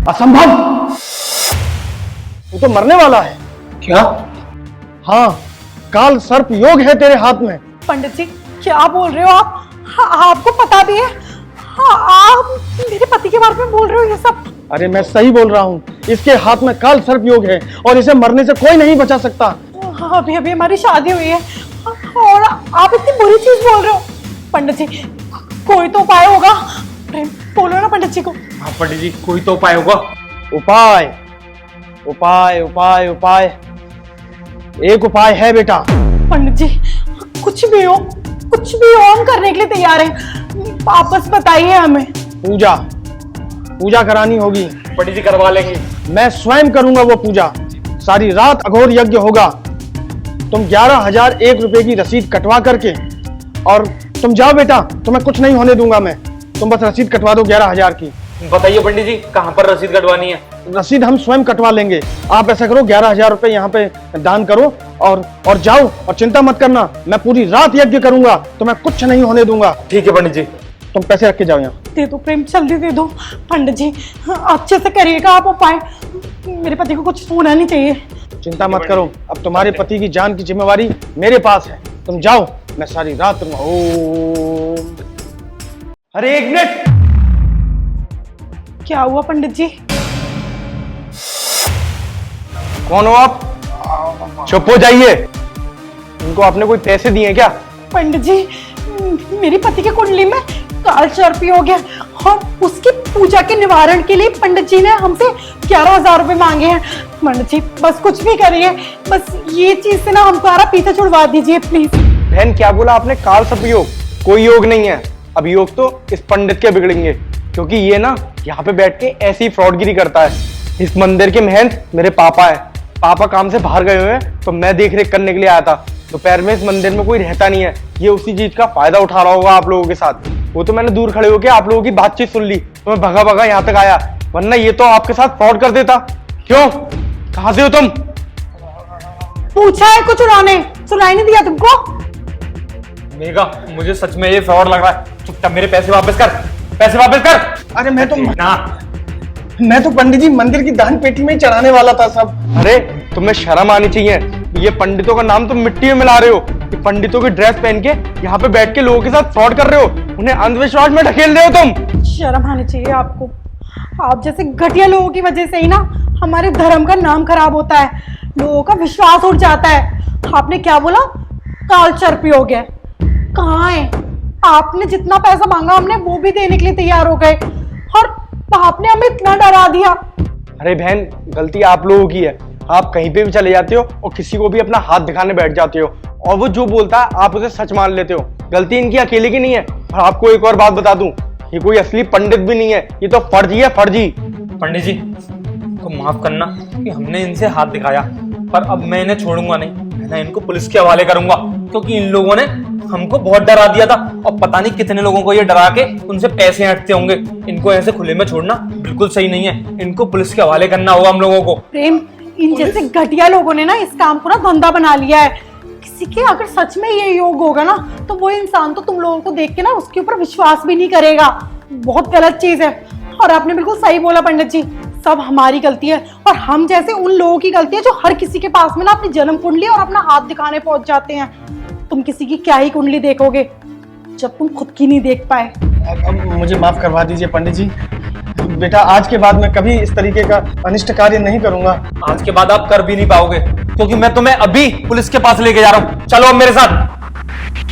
असंभव, तू तो मरने वाला है। क्या? हाँ, काल सर्प योग है तेरे हाथ में। पंडित जी क्या बोल रहे हो आप? आपको पता भी है? हाँ, आप मेरे पति के बारे में बोल रहे हो ये सब? अरे मैं सही बोल रहा हूँ, इसके हाथ में काल सर्प योग है और इसे मरने से कोई नहीं बचा सकता। अभी अभी हमारी शादी हुई है और आप इतनी बुरी चीज बोल रहे हो। पंडित जी कोई तो उपाय होगा, प्रेम बोलो ना पंडित जी को। हाँ पंडित जी, कोई तो उपाय होगा। उपाय उपाय उपाय उपाय, एक उपाय है बेटा। पंडित जी कुछ भी हो हम करने के लिए तैयार हैं, आप बस बताइए हमें। पूजा करानी होगी। पंडित जी करवा लेंगे। मैं स्वयं करूंगा वो पूजा। सारी रात अघोर यज्ञ होगा। तुम 11,001 रुपए की रसीद कटवा करके और तुम जाओ बेटा, तुम्हें कुछ नहीं होने दूंगा मैं। तुम बस रसीद कटवा दो 11,000 की। बताइए पंडित जी कहाँ पर रसीद कटवानी है? रसीद हम स्वयं कटवा लेंगे। आप ऐसा करो 11,000 रुपए यहाँ पे दान करो और जाओ, और चिंता मत करना, मैं पूरी रात यज्ञ करूंगा, तुम्हें कुछ नहीं होने दूंगा। ठीक है पंडित जी। तुम पैसे रख के जाओ यहाँ। दे दो प्रेम, जल्दी दे दो। पंडित जी अच्छे से करिएगा आप उपाय, मेरे पति को कुछ होना नहीं चाहिए। चिंता मत करो, अब तुम्हारे पति की जान की जिम्मेवारी मेरे पास है। तुम जाओ, मैं सारी रात करूंगा। ओम। अरे एक मिनट, क्या हुआ पंडित जी? कौन हो आप? चुप हो जाइए। इनको आपने कोई पैसे दिए हैं क्या? पंडित जी मेरी पति के कुंडली में काल सर्प हो गया और उसकी पूजा के निवारण के लिए पंडित जी ने हमसे 11,000 रुपए मांगे हैं। पंडित जी बस कुछ भी करिए, बस ये चीज से ना हमारा पीछा छुड़वा दीजिए प्लीज। बहन क्या बोला आपने? काल सर्प योग? कोई योग नहीं है। अब योग तो इस पंडित के बिगड़ेंगे, क्योंकि ये ना यहाँ पे बैठ के ऐसी फ्रॉडगिरी करता है। इस मंदिर के महंत मेरे पापा है। पापा काम से बाहर गए हुए हैं तो मैं देख रेख करने के लिए आया था। दोपहर में इस मंदिर में कोई रहता नहीं है। ये उसी चीज का फायदा उठा रहा होगा आप लोगों के साथ। वो तो मैंने दूर खड़े होकर आप लोगों की बातचीत सुन ली तो मैं भगा भगा यहाँ तक आया, वरना ये तो आपके साथ फ्रॉड कर देता। क्यों, कहां से हो तुम? पूछा है कुछ उन्होंने, सुनाई नहीं दिया तुमको? मेघा मुझे सच में ये फ्रॉड लग रहा है। चुपचाप मेरे पैसे वापस कर, पैसे वापस कर। अरे ना, मैं तो पंडित जी मंदिर की दान पेटी में ही चढ़ाने वाला था सब। अरे तुम्हें शर्म आनी चाहिए। ये पंडितों का नाम तुम मिट्टी में मिला रहे हो। ये पंडितों की ड्रेस पहन के यहाँ पे बैठ के लोगों के साथ फ्रॉड कर रहे हो, उन्हें अंधविश्वास में ढकेल रहे हो तुम। शर्म आनी चाहिए आपको। आप जैसे घटिया लोगों की वजह से ही ना हमारे धर्म का नाम खराब होता है, लोगों का विश्वास उठ जाता है। आपने क्या बोला? काल सर्प हो गया? कहाँ है? आपने जितना पैसा मांगा हमने वो भी देने के लिए तैयार हो गए और आपने हमें इतना डरा दिया। अरे बहन गलती आप लोगों की है। आप कहीं पे भी चले जाते हो और किसी को भी अपना हाथ दिखाने बैठ जाते हो और वो जो बोलता है आप उसे सच मान लेते हो। गलती इनकी अकेले की नहीं है। और आपको एक और बात बता दूं, ये कोई असली पंडित भी नहीं है, ये तो फर्जी है, फर्जी। पंडित जी को माफ करना कि हमने इनसे हाथ दिखाया, पर अब मैं इन्हें छोड़ूंगा नहीं। मैं इनको पुलिस के हवाले करूंगा, क्योंकि इन लोगों ने हमको बहुत डरा दिया था और पता नहीं कितने लोगों को ये डरा के उनसे पैसे हटते होंगे। इनको ऐसे खुले में छोड़ना बिल्कुल सही नहीं है। इनको पुलिस के हवाले करना होगा हम लोगों को। प्रेम इन जैसे घटिया लोगों ने ना इस काम को ना धंधा बना लिया है। किसी के अगर सच में ये योग होगा ना तो वो इंसान तो तुम लोगों को देख के ना उसके ऊपर विश्वास भी नहीं करेगा। बहुत गलत चीज है। और आपने बिल्कुल सही बोला पंडित जी, सब हमारी गलती है और हम जैसे उन लोगों की गलती है जो हर किसी के पास में ना अपनी जन्म कुंडली और अपना हाथ दिखाने पहुंच जाते हैं। तुम किसी की क्या ही कुंडली देखोगे जब तुम खुद की नहीं देख पाए। अब मुझे माफ करवा दीजिए पंडित जी। बेटा आज के बाद मैं कभी इस तरीके का अनिष्ट कार्य नहीं करूंगा। आज के बाद आप कर भी नहीं पाओगे, क्योंकि मैं तुम्हें अभी पुलिस के पास लेके जा रहा हूँ। चलो अब मेरे साथ।